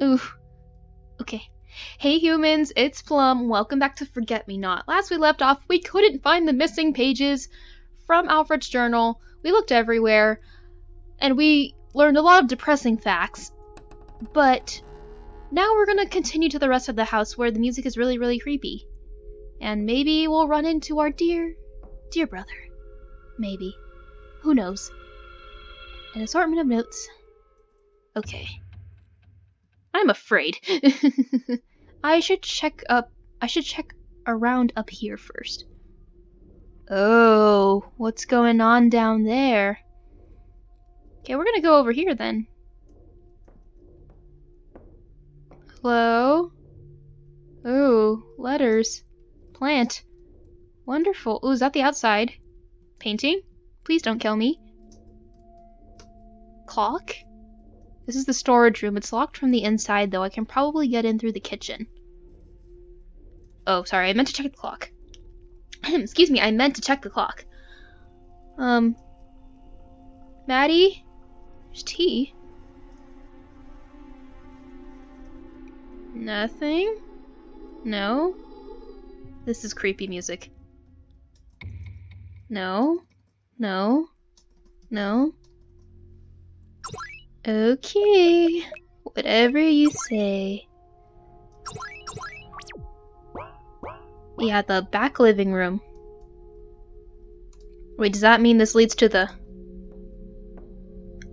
Ooh. Okay. Hey humans, it's Plum. Welcome back to Forget Me Not. Last we left off, we couldn't find the missing pages from Alfred's journal. We looked everywhere, and we learned a lot of depressing facts. But now we're gonna continue to the rest of the house where the music is really, really creepy. And maybe we'll run into our dear brother. Maybe. Who knows? An assortment of notes. Okay. I'm afraid. I should check around up here first. Oh, what's going on down there? Okay, we're gonna go over here then. Hello? Ooh, letters. Plant. Wonderful. Ooh, is that the outside? Painting? Please don't kill me. Clock? This is the storage room. It's locked from the inside, though. I can probably get in through the kitchen. Oh, sorry. I meant to check the clock. Excuse me. I meant to check the clock. Maddie? There's tea. Nothing? No? This is creepy music. No? No? No? Okay. Whatever you say. Yeah, the back living room. Wait, does that mean this leads to the...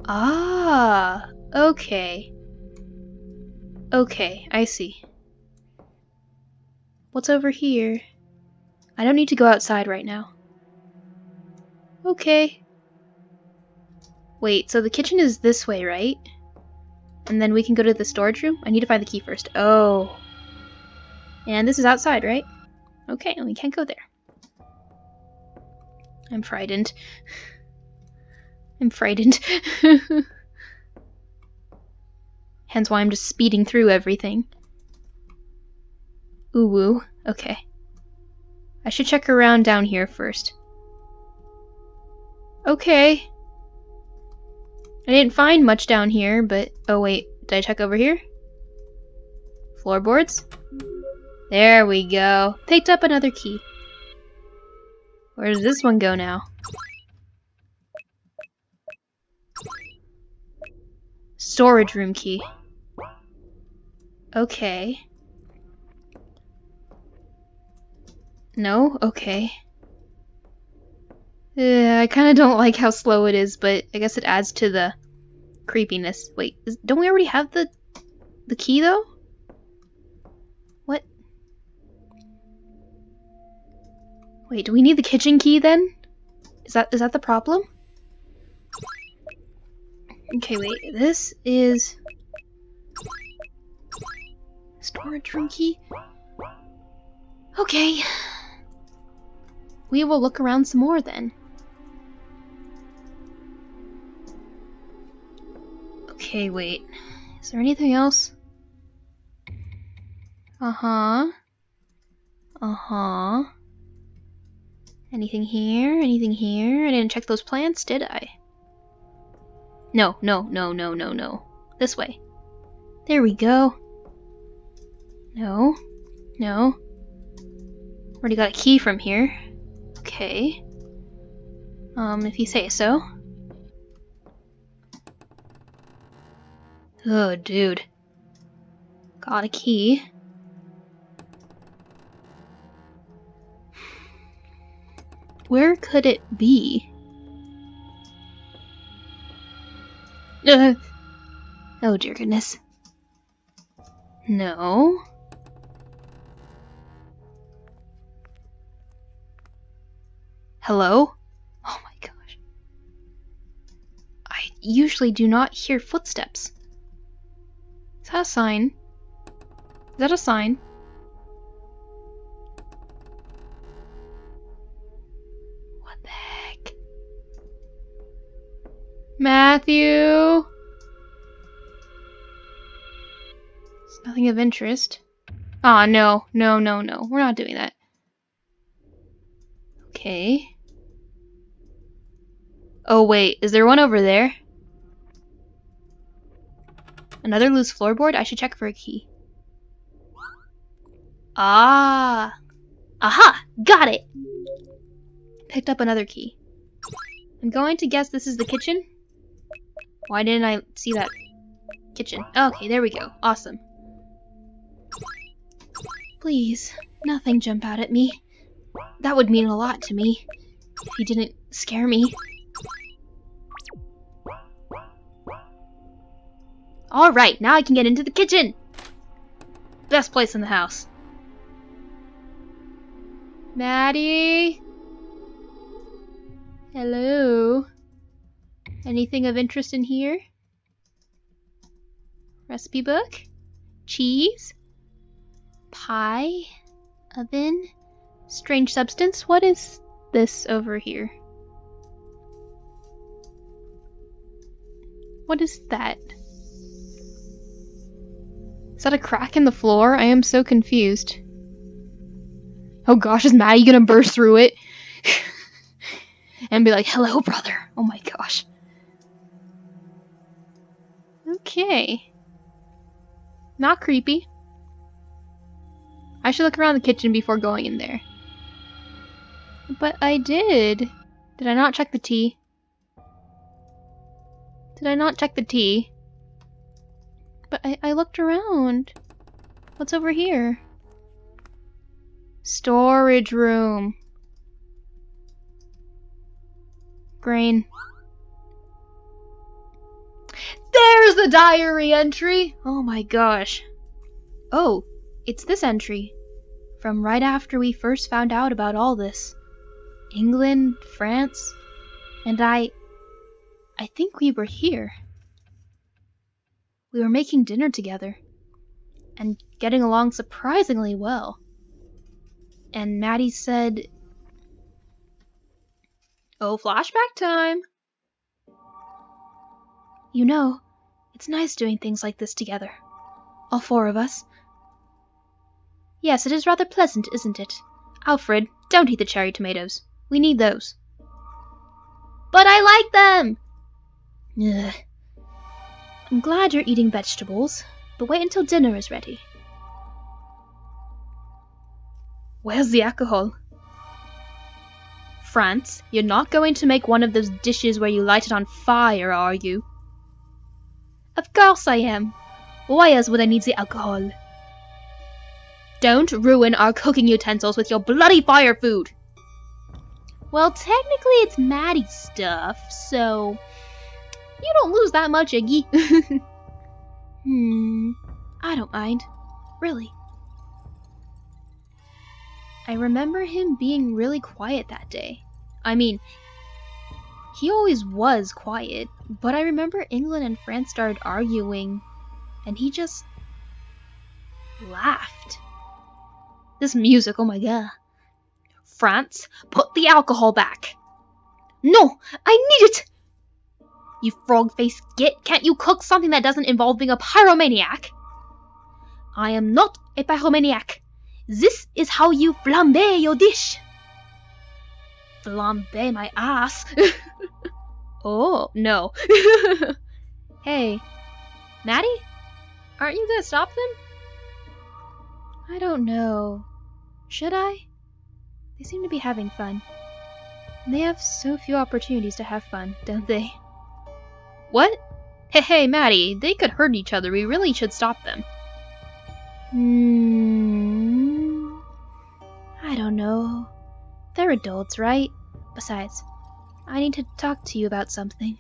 Ah, okay. Okay, I see. What's over here? I don't need to go outside right now. Okay. Wait, so the kitchen is this way, right? And then we can go to the storage room? I need to find the key first. Oh. And this is outside, right? Okay, and we can't go there. I'm frightened. I'm frightened. Hence why I'm just speeding through everything. Ooh woo. Okay. I should check around down here first. Okay. I didn't find much down here, but... Oh wait, did I check over here? Floorboards? There we go. Picked up another key. Where does this one go now? Storage room key. Okay. No? Okay. I kinda don't like how slow it is, but I guess it adds to the creepiness. Wait, don't we already have the key though? What? Wait, do we need the kitchen key then? Is that the problem? Okay, wait, this is... Storage room key? Okay. We will look around some more then. Okay, wait. Is there anything else? Uh-huh. Uh-huh. Anything here? Anything here? I didn't check those plants, did I? No, no, no, no, no, no. This way. There we go. No. No. Already got a key from here. Okay. If you say so. Oh, dude. Got a key. Where could it be? Oh, dear goodness. No. Hello? Oh my gosh. I usually do not hear footsteps. Is that a sign? Is that a sign? What the heck? Matthew? It's nothing of interest. Aw, no. No, no, no. We're not doing that. Okay. Oh, wait. Is there one over there? Another loose floorboard? I should check for a key. Ah! Aha! Got it! Picked up another key. I'm going to guess this is the kitchen. Why didn't I see that kitchen? Okay, there we go. Awesome. Please, nothing jump out at me. That would mean a lot to me if he didn't scare me. Alright, now I can get into the kitchen! Best place in the house. Maddie? Hello? Anything of interest in here? Recipe book? Cheese? Pie? Oven? Strange substance? What is this over here? What is that? Is that a crack in the floor? I am so confused. Oh gosh, is Maddie gonna burst through it? And be like, hello, brother. Oh my gosh. Okay. Not creepy. I should look around the kitchen before going in there. But I did. Did I not check the tea? Did I not check the tea? But I looked around. What's over here? Storage room. Grain. There's the diary entry! Oh my gosh. Oh, it's this entry. From right after we first found out about all this. England, France, and I think we were here. We were making dinner together. And getting along surprisingly well. And Maddie said... Oh, flashback time! You know, it's nice doing things like this together. All four of us. Yes, it is rather pleasant, isn't it? Alfred, don't eat the cherry tomatoes. We need those. But I like them! Ugh. I'm glad you're eating vegetables, but wait until dinner is ready. Where's the alcohol? France, you're not going to make one of those dishes where you light it on fire, are you? Of course I am. Why else would I need the alcohol? Don't ruin our cooking utensils with your bloody fire food! Well, technically it's Maddie's stuff, so... You don't lose that much, Iggy. I don't mind. Really. I remember him being really quiet that day. I mean, he always was quiet, but I remember England and France started arguing, and he just laughed. This music, oh my god. France, put the alcohol back. No, I need it! You frog-faced git, can't you cook something that doesn't involve being a pyromaniac? I am not a pyromaniac. This is how you flambe your dish. Flambe my ass. Oh, no. Hey, Maddie? Aren't you gonna stop them? I don't know. Should I? They seem to be having fun. They have so few opportunities to have fun, don't they? What? Hey, Maddie, they could hurt each other. We really should stop them. I don't know. They're adults, right? Besides, I need to talk to you about something.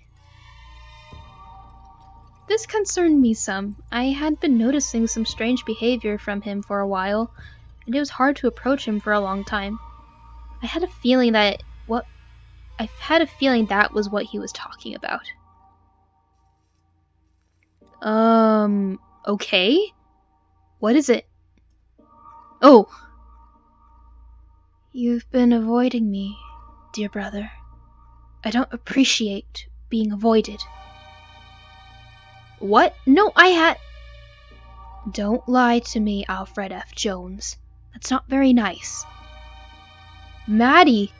This concerned me some. I had been noticing some strange behavior from him for a while, and it was hard to approach him for a long time. I had a feeling that was what he was talking about. Okay? What is it? Oh! You've been avoiding me, dear brother. I don't appreciate being avoided. What? No, Don't lie to me, Alfred F. Jones. That's not very nice. Maddie!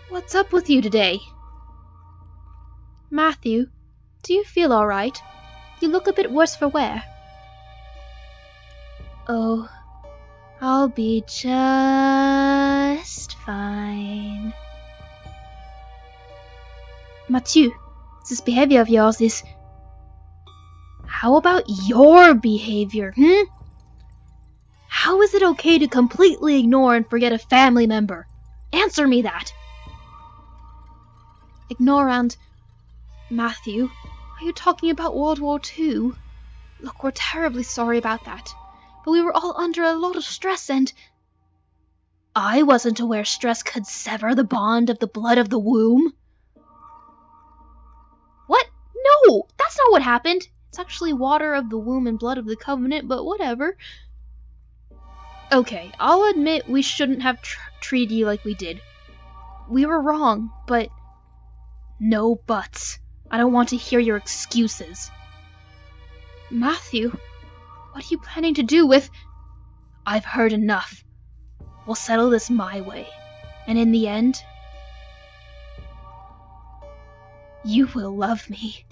What's up with you today? Matthew, do you feel alright? You look a bit worse for wear. Oh, I'll be just fine. Mathieu, this behavior of yours is... How about your behavior, How is it okay to completely ignore and forget a family member? Answer me that! Ignore and... Matthew, are you talking about World War II? Look, we're terribly sorry about that. But we were all under a lot of stress and... I wasn't aware stress could sever the bond of the blood of the womb. What? No! That's not what happened! It's actually water of the womb and blood of the covenant, but whatever. Okay, I'll admit we shouldn't have treated you like we did. We were wrong, but... No buts. I don't want to hear your excuses. Matthew, what are you planning to do with... I've heard enough. We'll settle this my way. And in the end... You will love me.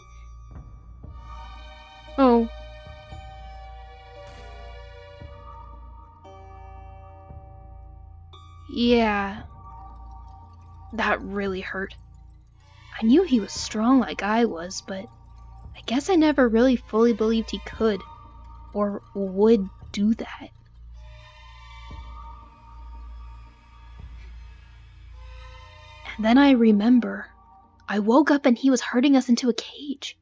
Oh. Yeah. That really hurt. I knew he was strong like I was, but I guess I never really fully believed he could, or would do that. And then I remember, I woke up and he was herding us into a cage.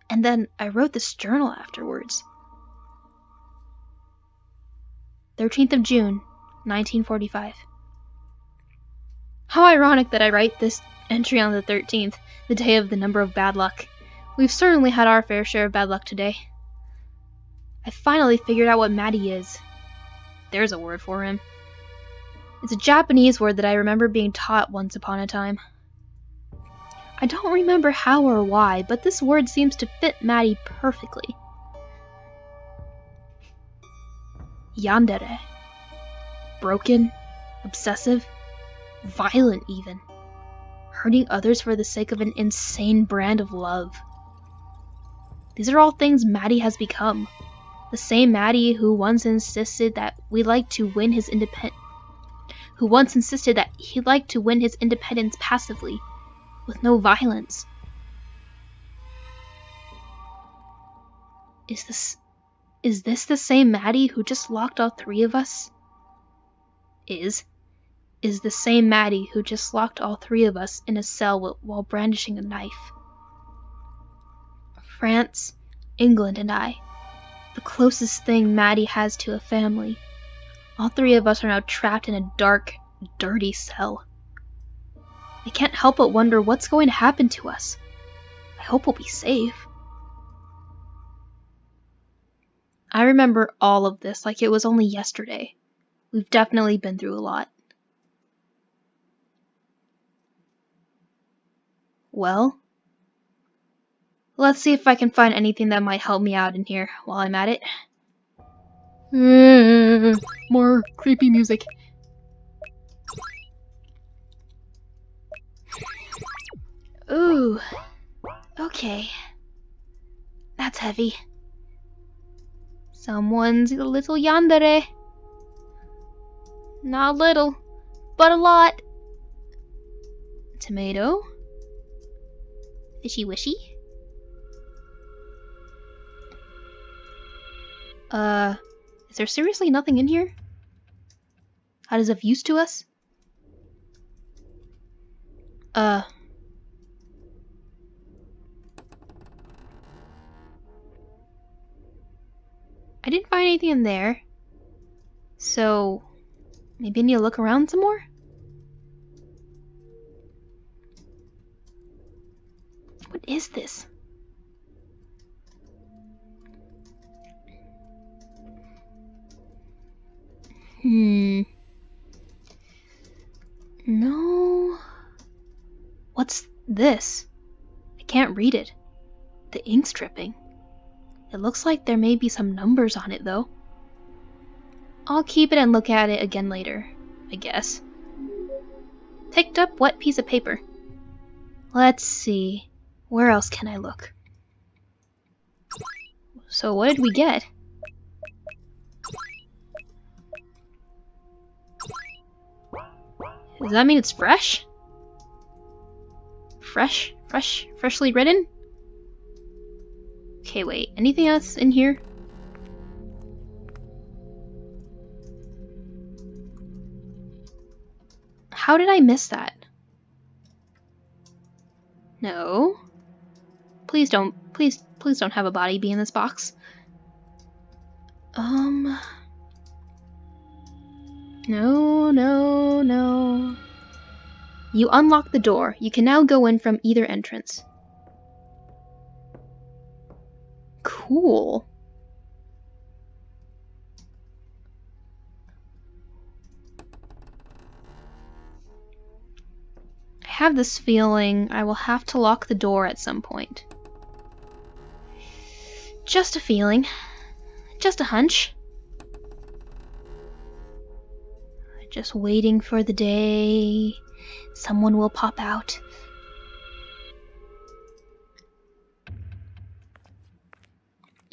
And then I wrote this journal afterwards. 13th of June, 1945. How ironic that I write this entry on the 13th, the day of the number of bad luck. We've certainly had our fair share of bad luck today. I finally figured out what Maddie is. There's a word for him. It's a Japanese word that I remember being taught once upon a time. I don't remember how or why, but this word seems to fit Maddie perfectly. Yandere. Broken, obsessive, violent even. Hurting others for the sake of an insane brand of love. These are all things Maddie has become. The same Maddie who once insisted that he liked to win his independence passively, with no violence. Is this the same Maddie who just locked all three of us? Is the same Maddie who just locked all three of us in a cell while brandishing a knife. France, England, and I. The closest thing Maddie has to a family. All three of us are now trapped in a dark, dirty cell. I can't help but wonder what's going to happen to us. I hope we'll be safe. I remember all of this like it was only yesterday. We've definitely been through a lot. Well, let's see if I can find anything that might help me out in here while I'm at it. More creepy music. Ooh, okay. That's heavy. Someone's a little yandere. Not little, but a lot. Tomato. Fishy wishy. Is there seriously nothing in here? That is of use to us? I didn't find anything in there. So, maybe I need to look around some more? What is this? No. What's this? I can't read it. The ink's dripping. It looks like there may be some numbers on it, though. I'll keep it and look at it again later, I guess. Picked up wet piece of paper. Let's see. Where else can I look? So what did we get? Does that mean it's fresh? Freshly written? Okay, wait. Anything else in here? How did I miss that? No. Please don't have a body be in this box. No. You unlock the door. You can now go in from either entrance. Cool. I have this feeling I will have to lock the door at some point. Just a feeling. Just a hunch. Just waiting for the day someone will pop out.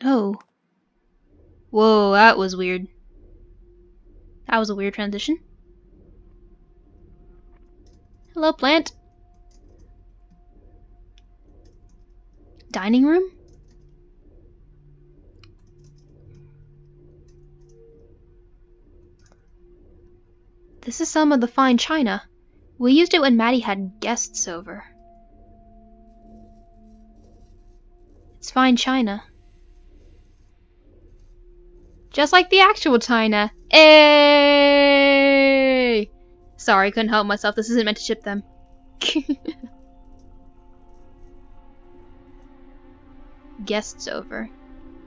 Oh. Whoa, that was weird. That was a weird transition. Hello, plant. Dining room? This is some of the fine china. We used it when Maddie had guests over. It's fine china. Just like the actual china. Hey! Sorry, couldn't help myself. This isn't meant to ship them. Guests over.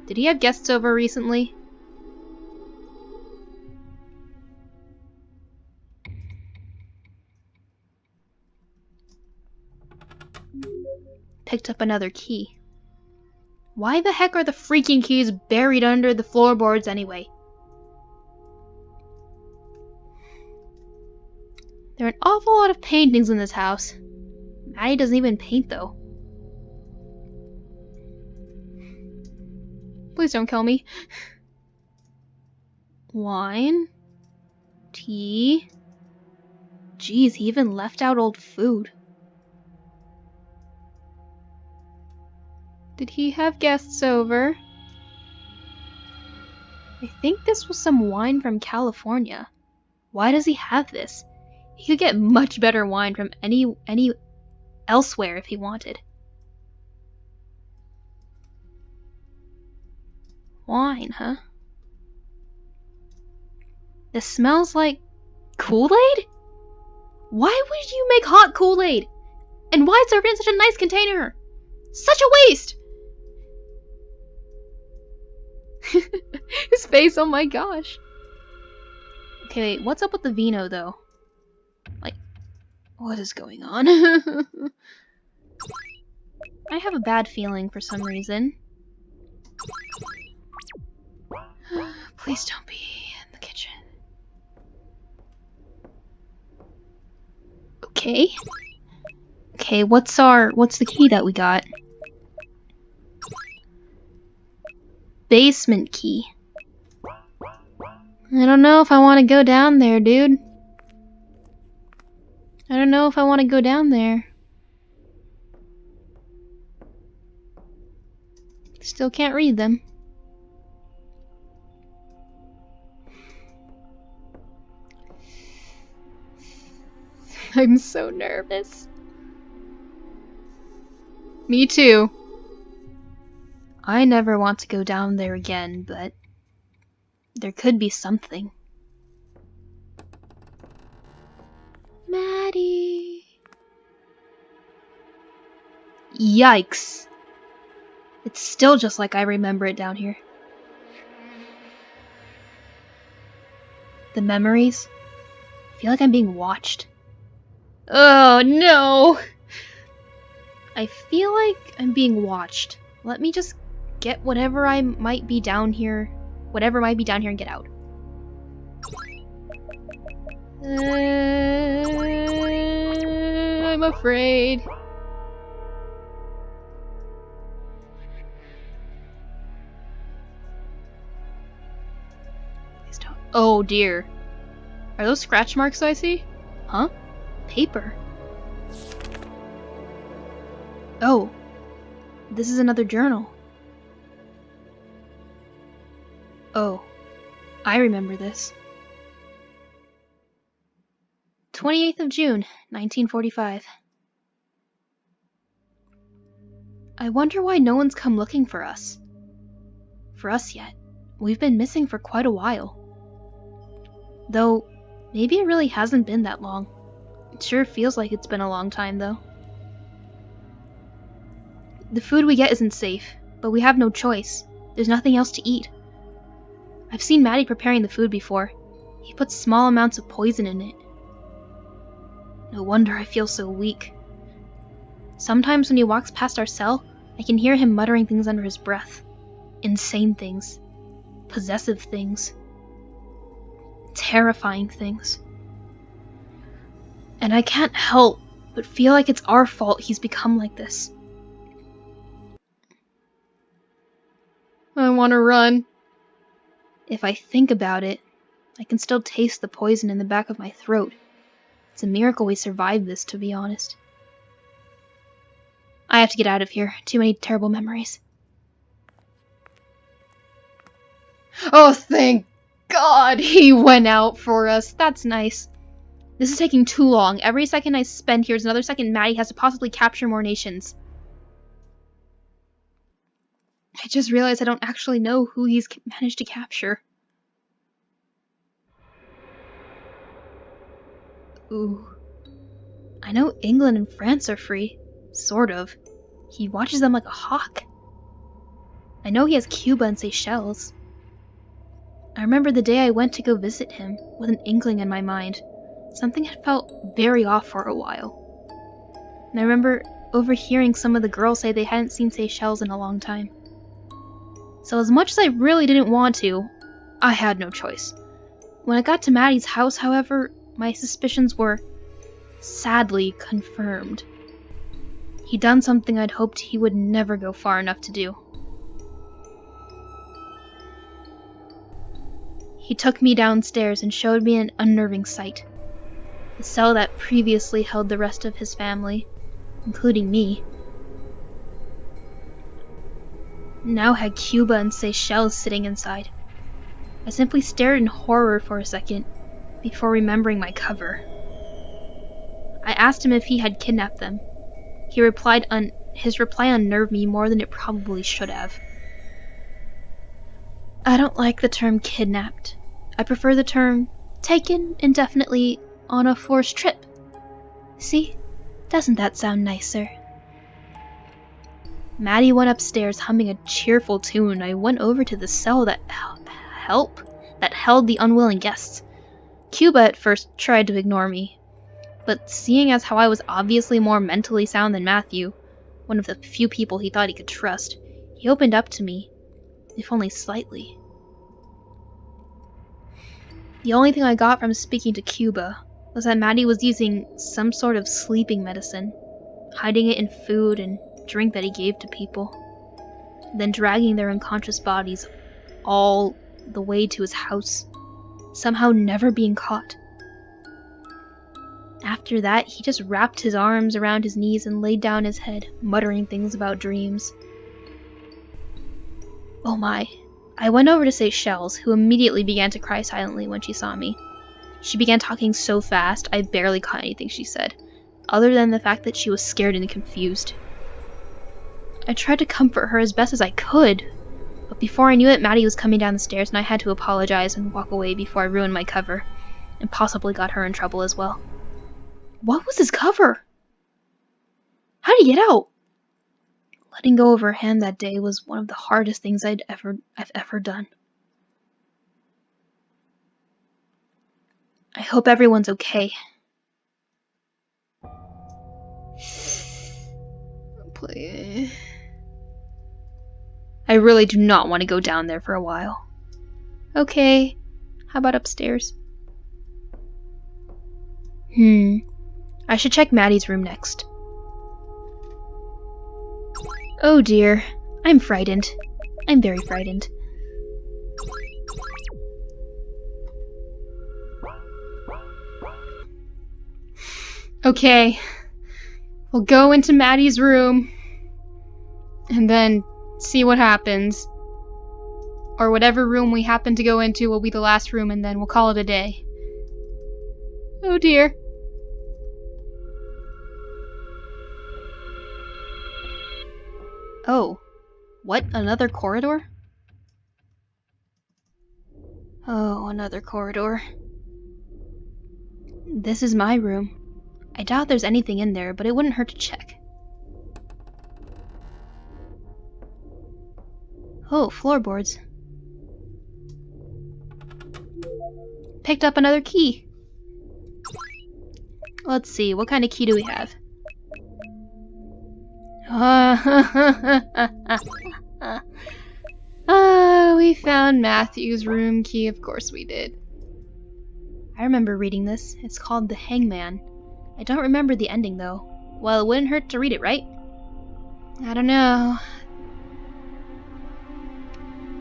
Did he have guests over recently? Picked up another key. Why the heck are the freaking keys buried under the floorboards anyway? There are an awful lot of paintings in this house. Maddie doesn't even paint though. Please don't kill me. Wine. Tea. Jeez, he even left out old food. Did he have guests over? I think this was some wine from California. Why does he have this? He could get much better wine from any elsewhere if he wanted. Wine, huh? This smells like Kool-Aid? Why would you make hot Kool-Aid? And why serve it in such a nice container? Such a waste! His face, oh my gosh. Okay, wait, what's up with the vino though? Like, what is going on? I have a bad feeling for some reason. Please don't be in the kitchen. Okay. Okay, what's the key that we got? Basement key. I don't know if I want to go down there, dude. I don't know if I want to go down there. Still can't read them. I'm so nervous. Me too. I never want to go down there again, but there could be something. Maddie. Yikes. It's still just like I remember it down here. The memories. I feel like I'm being watched. Oh no! I feel like I'm being watched. Let me just get whatever might be down here and get out. I'm afraid. Oh dear. Are those scratch marks I see? Huh? Paper. Oh. This is another journal. Oh. I remember this. 28th of June, 1945. I wonder why no one's come looking for us. For us yet. We've been missing for quite a while. Though, maybe it really hasn't been that long. It sure feels like it's been a long time, though. The food we get isn't safe, but we have no choice. There's nothing else to eat. I've seen Maddie preparing the food before. He puts small amounts of poison in it. No wonder I feel so weak. Sometimes when he walks past our cell, I can hear him muttering things under his breath. Insane things. Possessive things. Terrifying things. And I can't help but feel like it's our fault he's become like this. I want to run. If I think about it, I can still taste the poison in the back of my throat. It's a miracle we survived this, to be honest. I have to get out of here. Too many terrible memories. Oh, thank God he went out for us. That's nice. This is taking too long. Every second I spend here is another second Maddie has to possibly capture more nations. I just realized I don't actually know who he's managed to capture. Ooh. I know England and France are free. Sort of. He watches them like a hawk. I know he has Cuba and Seychelles. I remember the day I went to go visit him, with an inkling in my mind. Something had felt very off for a while. And I remember overhearing some of the girls say they hadn't seen Seychelles in a long time. So as much as I really didn't want to, I had no choice. When I got to Maddie's house, however, my suspicions were sadly confirmed. He'd done something I'd hoped he would never go far enough to do. He took me downstairs and showed me an unnerving sight. The cell that previously held the rest of his family, including me, now had Cuba and Seychelles sitting inside. I simply stared in horror for a second, before remembering my cover. I asked him if he had kidnapped them. His reply unnerved me more than it probably should have. I don't like the term kidnapped. I prefer the term taken indefinitely on a forced trip. See? Doesn't that sound nicer? Maddie went upstairs humming a cheerful tune. I went over to the cell that held the unwilling guests. Cuba at first tried to ignore me, but seeing as how I was obviously more mentally sound than Matthew, one of the few people he thought he could trust, he opened up to me, if only slightly. The only thing I got from speaking to Cuba was that Maddie was using some sort of sleeping medicine, hiding it in food and drink that he gave to people, then dragging their unconscious bodies all the way to his house, somehow never being caught. After that, he just wrapped his arms around his knees and laid down his head, muttering things about dreams. Oh my. I went over to Seychelles, who immediately began to cry silently when she saw me. She began talking so fast, I barely caught anything she said, other than the fact that she was scared and confused. I tried to comfort her as best as I could, but before I knew it, Maddie was coming down the stairs and I had to apologize and walk away before I ruined my cover, and possibly got her in trouble as well. What was his cover? How did he get out? Letting go of her hand that day was one of the hardest things I've ever done. I hope everyone's okay. Please. I really do not want to go down there for a while. Okay, how about upstairs? I should check Maddie's room next. Oh dear, I'm frightened. I'm very frightened. Okay. We'll go into Maddie's room and then see what happens. Or whatever room we happen to go into will be the last room, and then we'll call it a day. Oh dear. Oh. What? Another corridor? Oh, another corridor. This is my room. I doubt there's anything in there, but it wouldn't hurt to check. Oh, floorboards. Picked up another key. Let's see, what kind of key do we have? We found Matthew's room key. Of course we did. I remember reading this. It's called The Hangman. I don't remember the ending, though. Well, it wouldn't hurt to read it, right? I don't know.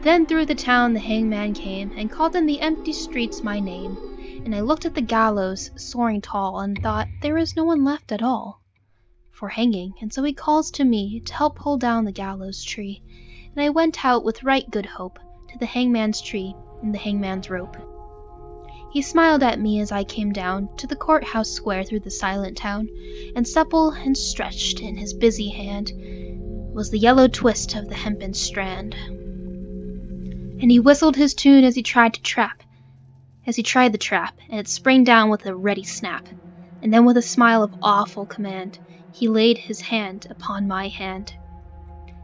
Then through the town the hangman came, and called in the empty streets my name. And I looked at the gallows, soaring tall, and thought there is no one left at all for hanging, and so he calls to me to help pull down the gallows tree. And I went out with right good hope to the hangman's tree and the hangman's rope. He smiled at me as I came down to the courthouse square through the silent town, and supple and stretched in his busy hand was the yellow twist of the hempen strand. And he whistled his tune as he tried the trap, and it sprang down with a ready snap. And then with a smile of awful command, he laid his hand upon my hand.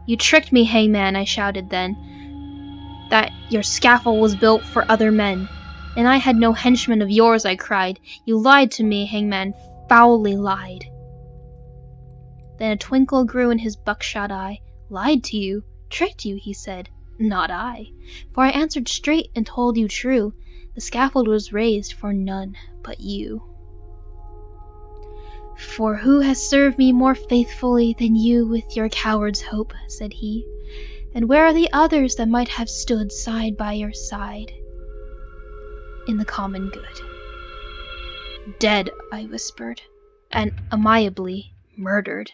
You tricked me, hangman, I shouted then, that your scaffold was built for other men. And I had no henchman of yours, I cried. You lied to me, hangman, foully lied. Then a twinkle grew in his buckshot eye. Lied to you? Tricked you, he said. Not I. For I answered straight and told you true. The scaffold was raised for none but you. For who has served me more faithfully than you with your coward's hope, said he. And where are the others that might have stood side by your side in the common good? Dead, I whispered, and amiably murdered,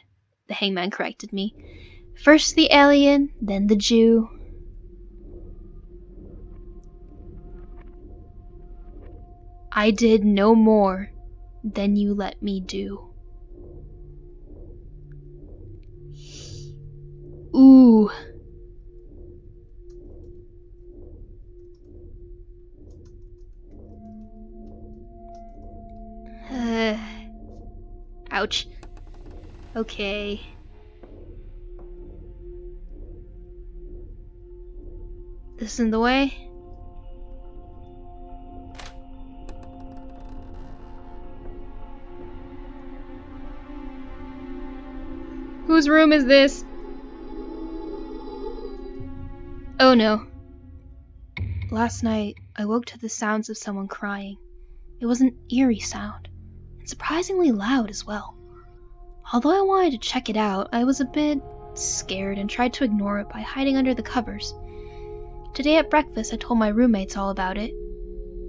the hangman corrected me. First the alien, then the Jew. I did no more than you let me do. Ooh. Ouch. Okay. This in the way? Whose room is this? Oh no. Last night, I woke to the sounds of someone crying. It was an eerie sound, and surprisingly loud as well. Although I wanted to check it out, I was a bit scared and tried to ignore it by hiding under the covers. Today at breakfast, I told my roommates all about it.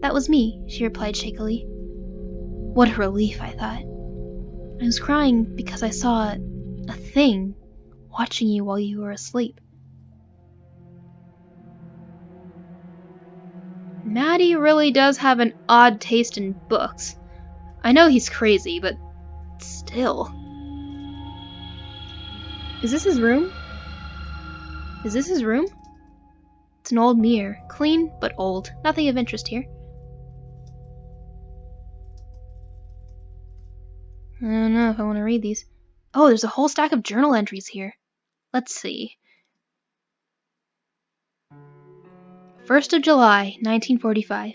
That was me, she replied shakily. What a relief, I thought. I was crying because I saw a thing watching you while you were asleep. Maddie really does have an odd taste in books. I know he's crazy, but still. Is this his room? Is this his room? It's an old mirror, clean but old. Nothing of interest here. I don't know if I want to read these. Oh, there's a whole stack of journal entries here. Let's see. 1st of July, 1945.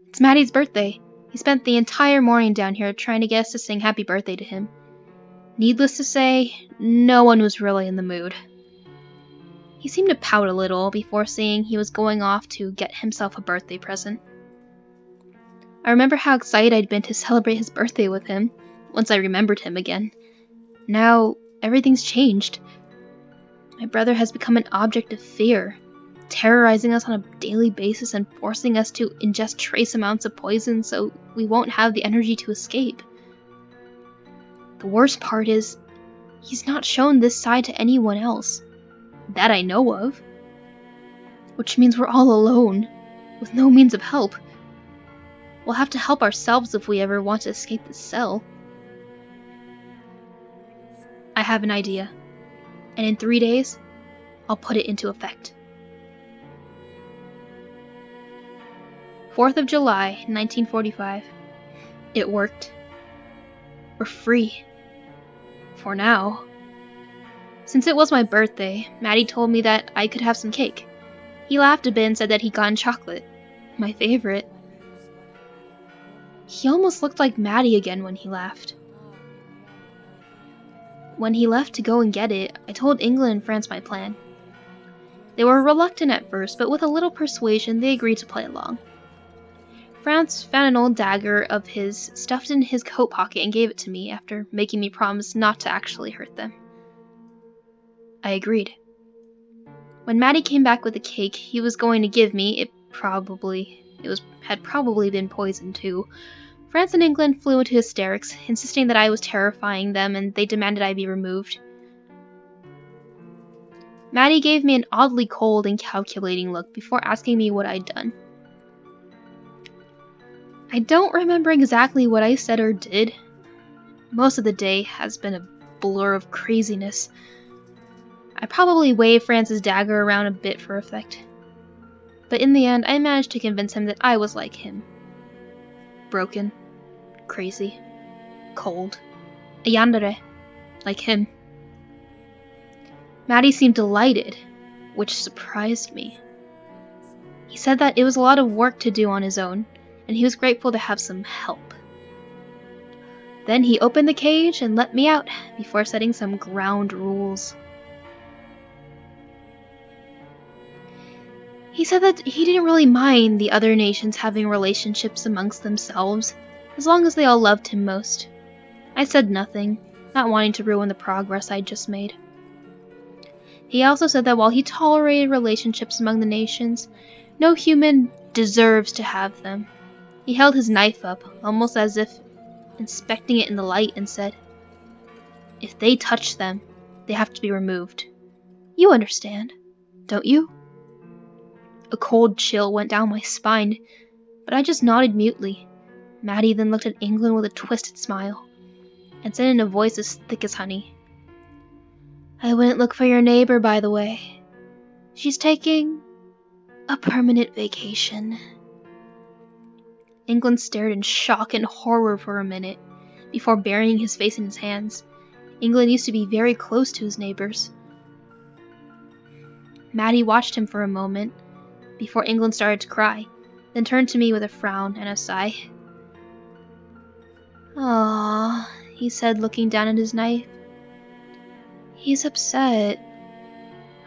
It's Maddie's birthday. He spent the entire morning down here trying to get us to sing happy birthday to him. Needless to say, no one was really in the mood. He seemed to pout a little before saying he was going off to get himself a birthday present. I remember how excited I'd been to celebrate his birthday with him, once I remembered him again. Now, everything's changed. My brother has become an object of fear, terrorizing us on a daily basis and forcing us to ingest trace amounts of poison so we won't have the energy to escape. The worst part is, he's not shown this side to anyone else. That I know of. Which means we're all alone, with no means of help. We'll have to help ourselves if we ever want to escape this cell. I have an idea, and in 3 days, I'll put it into effect. 4th of July, 1945. It worked. We're free. For now. Since it was my birthday, Maddie told me that I could have some cake. He laughed a bit and said that he'd gotten chocolate. My favorite. He almost looked like Maddie again when he laughed. When he left to go and get it, I told England and France my plan. They were reluctant at first, but with a little persuasion, they agreed to play along. France found an old dagger of his stuffed in his coat pocket and gave it to me after making me promise not to actually hurt them. I agreed. When Maddie came back with the cake he was going to give me, had probably been poisoned too. France and England flew into hysterics, insisting that I was terrifying them and they demanded I be removed. Maddie gave me an oddly cold and calculating look before asking me what I'd done. I don't remember exactly what I said or did. Most of the day has been a blur of craziness. I probably waved France's dagger around a bit for effect. But in the end, I managed to convince him that I was like him. Broken. Crazy. Cold. A yandere. Like him. Maddie seemed delighted, which surprised me. He said that it was a lot of work to do on his own, and he was grateful to have some help. Then he opened the cage and let me out before setting some ground rules. He said that he didn't really mind the other nations having relationships amongst themselves, as long as they all loved him most. I said nothing, not wanting to ruin the progress I'd just made. He also said that while he tolerated relationships among the nations, no human deserves to have them. He held his knife up, almost as if inspecting it in the light, and said, "If they touch them, they have to be removed. You understand, don't you?" A cold chill went down my spine, but I just nodded mutely. Maddie then looked at England with a twisted smile, and said in a voice as thick as honey, "I wouldn't look for your neighbor, by the way. She's taking a permanent vacation." England stared in shock and horror for a minute, before burying his face in his hands. England used to be very close to his neighbors. Maddie watched him for a moment, before England started to cry, then turned to me with a frown and a sigh. "Aww," he said, looking down at his knife. "He's upset.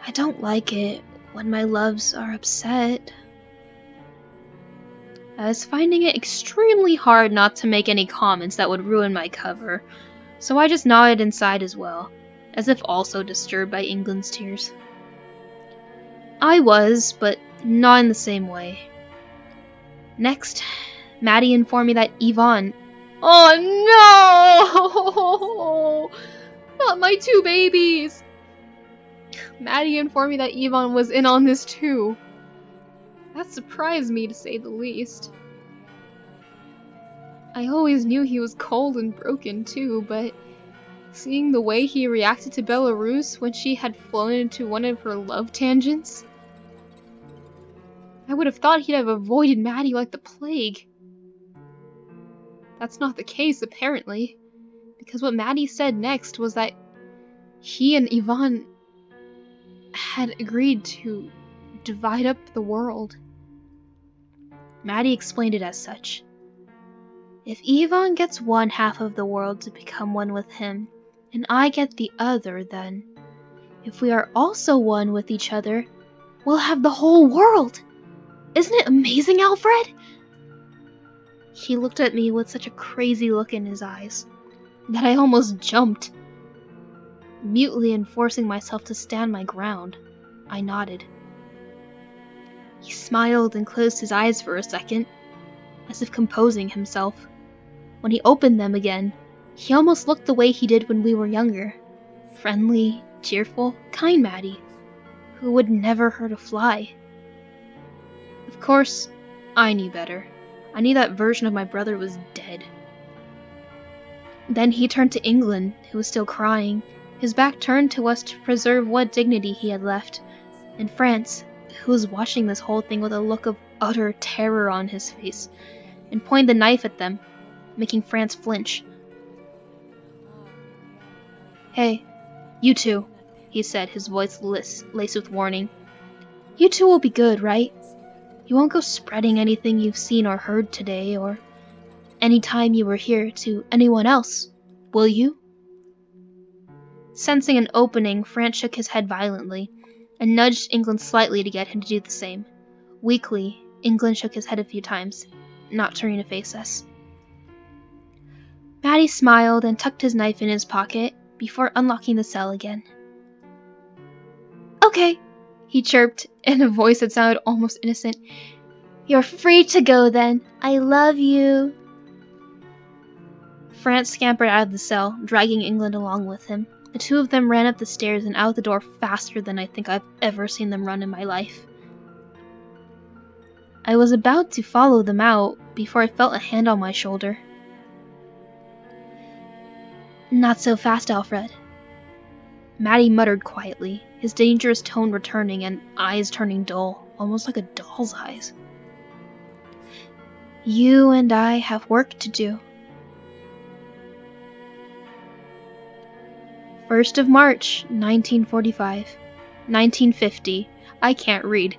I don't like it when my loves are upset." I was finding it extremely hard not to make any comments that would ruin my cover, so I just nodded and sighed as well, as if also disturbed by England's tears. I was, but not in the same way. Next, Maddie informed me that Yvonne... Oh no! Not my 2 babies! Maddie informed me that Yvonne was in on this too. That surprised me, to say the least. I always knew he was cold and broken too, but seeing the way he reacted to Belarus when she had flown into one of her love tangents, I would have thought he'd have avoided Maddie like the plague. That's not the case, apparently, because what Maddie said next was that he and Yvonne had agreed to divide up the world. Maddie explained it as such. If Yvonne gets one half of the world to become one with him, and I get the other, then, if we are also one with each other, we'll have the whole world! Isn't it amazing, Alfred? He looked at me with such a crazy look in his eyes that I almost jumped. Mutely enforcing myself to stand my ground, I nodded. He smiled and closed his eyes for a second, as if composing himself. When he opened them again, He almost looked the way he did when we were younger. Friendly, cheerful, kind Maddie, who would never hurt a fly. Of course, I knew better. I knew that version of my brother was dead. Then he turned to England, who was still crying, his back turned to us to preserve what dignity he had left, and France, who was watching this whole thing with a look of utter terror on his face, and pointed the knife at them, making France flinch. "Hey, you two," he said, his voice laced with warning. "You two will be good, right? You won't go spreading anything you've seen or heard today, or any time you were here, to anyone else, will you?" Sensing an opening, France shook his head violently, and nudged England slightly to get him to do the same. Weakly, England shook his head a few times, not turning to face us. Maddie smiled and tucked his knife in his pocket before unlocking the cell again. "Okay," he chirped in a voice that sounded almost innocent. "You're free to go then. I love you." France scampered out of the cell, dragging England along with him. The two of them ran up the stairs and out the door faster than I think I've ever seen them run in my life. I was about to follow them out before I felt a hand on my shoulder. "Not so fast, Alfred." Maddie muttered quietly, his dangerous tone returning and eyes turning dull, almost like a doll's eyes. "You and I have work to do." 1st of March, 1945. 1950. I can't read.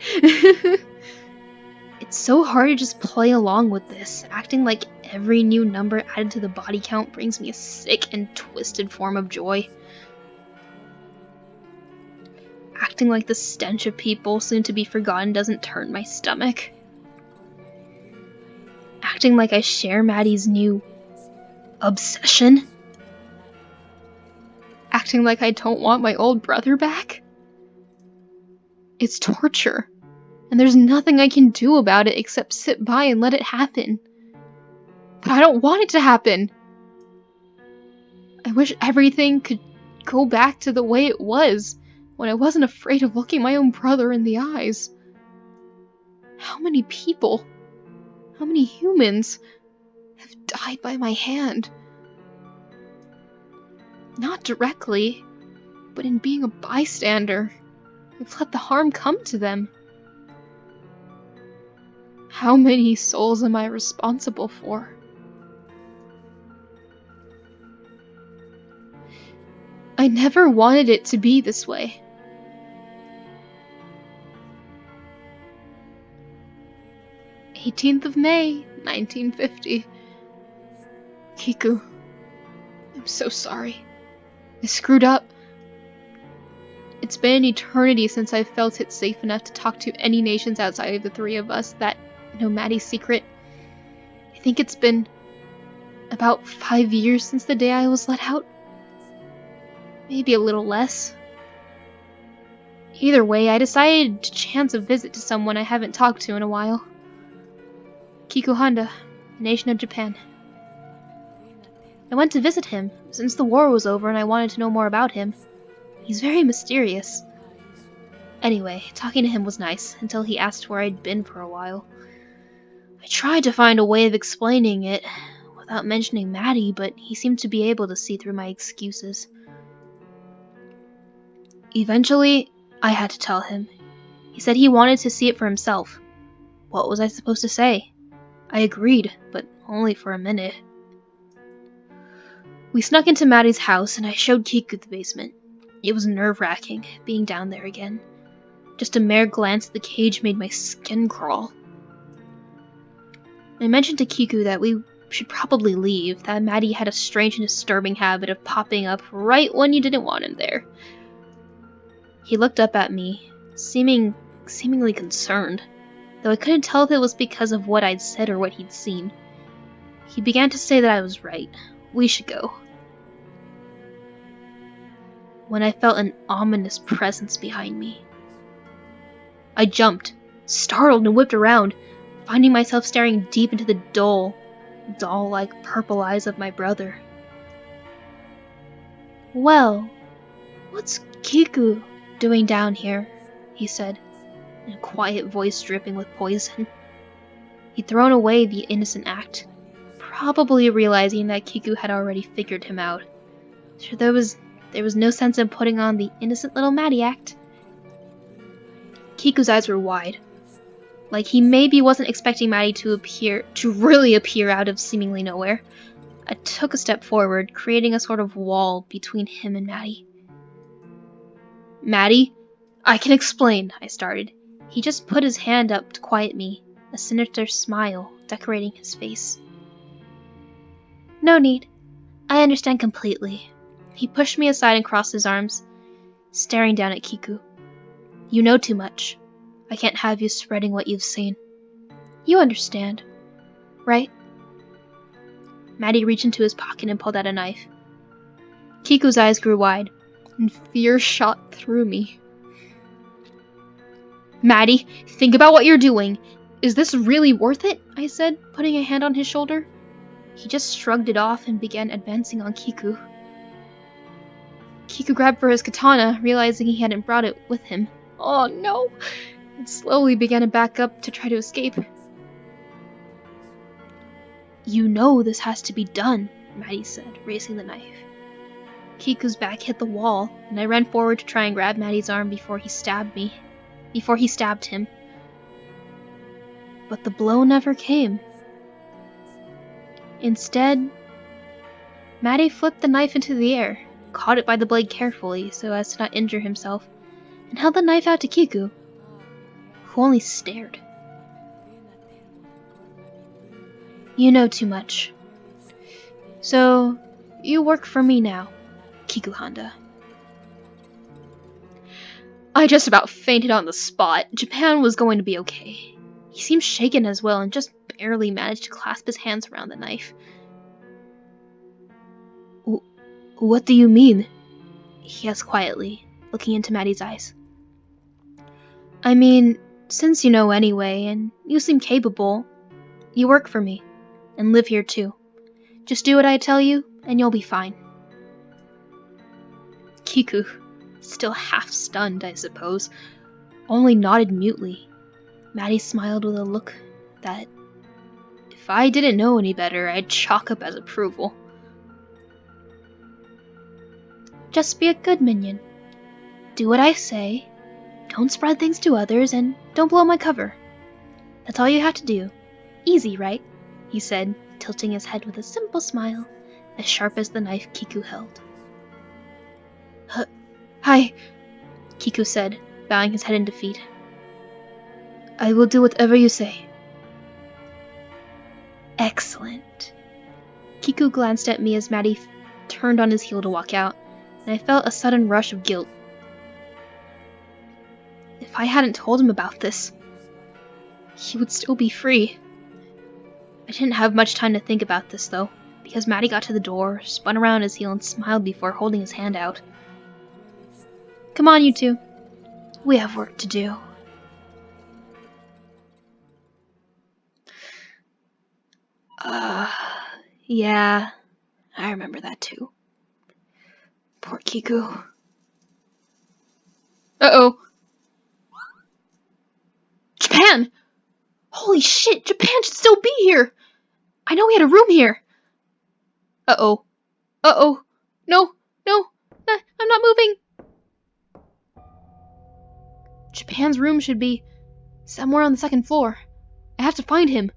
It's so hard to just play along with this, acting like every new number added to the body count brings me a sick and twisted form of joy. Acting like the stench of people soon to be forgotten doesn't turn my stomach. Acting like I share Maddie's new obsession. Acting like I don't want my old brother back. It's torture, and there's nothing I can do about it except sit by and let it happen. But I don't want it to happen. I wish everything could go back to the way it was, when I wasn't afraid of looking my own brother in the eyes. How many people, how many humans have died by my hand? Not directly, but in being a bystander. I've let the harm come to them. How many souls am I responsible for? I never wanted it to be this way. "18th of May, 1950. Kiku, I'm so sorry. I screwed up. It's been an eternity since I've felt it safe enough to talk to any nations outside of the three of us that know Maddie's secret. I think it's been about 5 years since the day I was let out. Maybe a little less. Either way, I decided to chance a visit to someone I haven't talked to in a while. Kiku, nation of Japan. I went to visit him, since the war was over and I wanted to know more about him. He's very mysterious. Anyway, talking to him was nice, until he asked where I'd been for a while. I tried to find a way of explaining it, without mentioning Maddie, but he seemed to be able to see through my excuses. Eventually, I had to tell him. He said he wanted to see it for himself. What was I supposed to say? I agreed, but only for a minute. We snuck into Maddie's house, and I showed Kiku the basement. It was nerve-wracking, being down there again. Just a mere glance at the cage made my skin crawl. I mentioned to Kiku that we should probably leave, that Maddie had a strange and disturbing habit of popping up right when you didn't want him there. He looked up at me, seemingly concerned, though I couldn't tell if it was because of what I'd said or what he'd seen. He began to say that I was right. We should go. When I felt an ominous presence behind me. I jumped, startled, and whipped around, finding myself staring deep into the doll-like purple eyes of my brother. Well, what's Kiku doing down here? He said, in a quiet voice dripping with poison. He'd thrown away the innocent act, probably realizing that Kiku had already figured him out. So there was no sense in putting on the innocent little Maddie act. Kiku's eyes were wide, like he maybe wasn't expecting Maddie to really appear out of seemingly nowhere. I took a step forward, creating a sort of wall between him and Maddie. Maddie? I can explain, I started. He just put his hand up to quiet me, a sinister smile decorating his face. No need. I understand completely. He pushed me aside and crossed his arms, staring down at Kiku. You know too much. I can't have you spreading what you've seen. You understand, right? Maddie reached into his pocket and pulled out a knife. Kiku's eyes grew wide, and fear shot through me. Maddie, think about what you're doing. Is this really worth it? I said, putting a hand on his shoulder. He just shrugged it off and began advancing on Kiku. Kiku grabbed for his katana, realizing he hadn't brought it with him. Oh no! And slowly began to back up to try to escape. You know this has to be done, Maddie said, raising the knife. Kiku's back hit the wall, and I ran forward to try and grab Maddie's arm before he stabbed him. But the blow never came. Instead, Maddie flipped the knife into the air, caught it by the blade carefully so as to not injure himself, and held the knife out to Kiku, who only stared. You know too much. So, you work for me now, Kiku-handa. I just about fainted on the spot. Japan was going to be okay. He seemed shaken as well and just barely managed to clasp his hands around the knife. What do you mean? He asked quietly, looking into Maddie's eyes. I mean, since you know anyway, and you seem capable, you work for me, and live here too. Just do what I tell you, and you'll be fine. Kiku, still half stunned, I suppose, only nodded mutely. Maddie smiled with a look that, if I didn't know any better, I'd chalk up as approval. Just be a good minion. Do what I say, don't spread things to others, and don't blow my cover. That's all you have to do. Easy, right? He said, tilting his head with a simple smile, as sharp as the knife Kiku held. Hi, Kiku said, bowing his head in defeat. I will do whatever you say. Excellent. Kiku glanced at me as Maddie turned on his heel to walk out, and I felt a sudden rush of guilt. If I hadn't told him about this, he would still be free. I didn't have much time to think about this, though, because Maddie got to the door, spun around his heel, and smiled before holding his hand out. Come on, you two. We have work to do. Yeah, I remember that too. Poor Kiku. Uh-oh. Japan! Holy shit, Japan should still be here! I know we had a room here. Uh-oh. Uh-oh. No, I'm not moving. Japan's room should be somewhere on the second floor. I have to find him.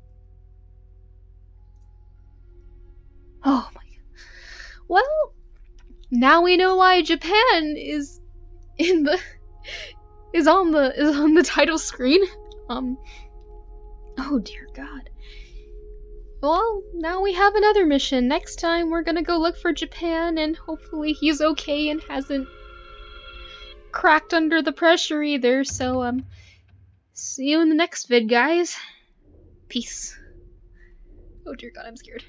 Oh my god. Well, now we know why Japan is on the title screen. Oh dear god. Well, now we have another mission. Next time we're gonna go look for Japan, and hopefully he's okay and hasn't cracked under the pressure either. So see you in the next vid, guys. Peace. Oh dear god, I'm scared.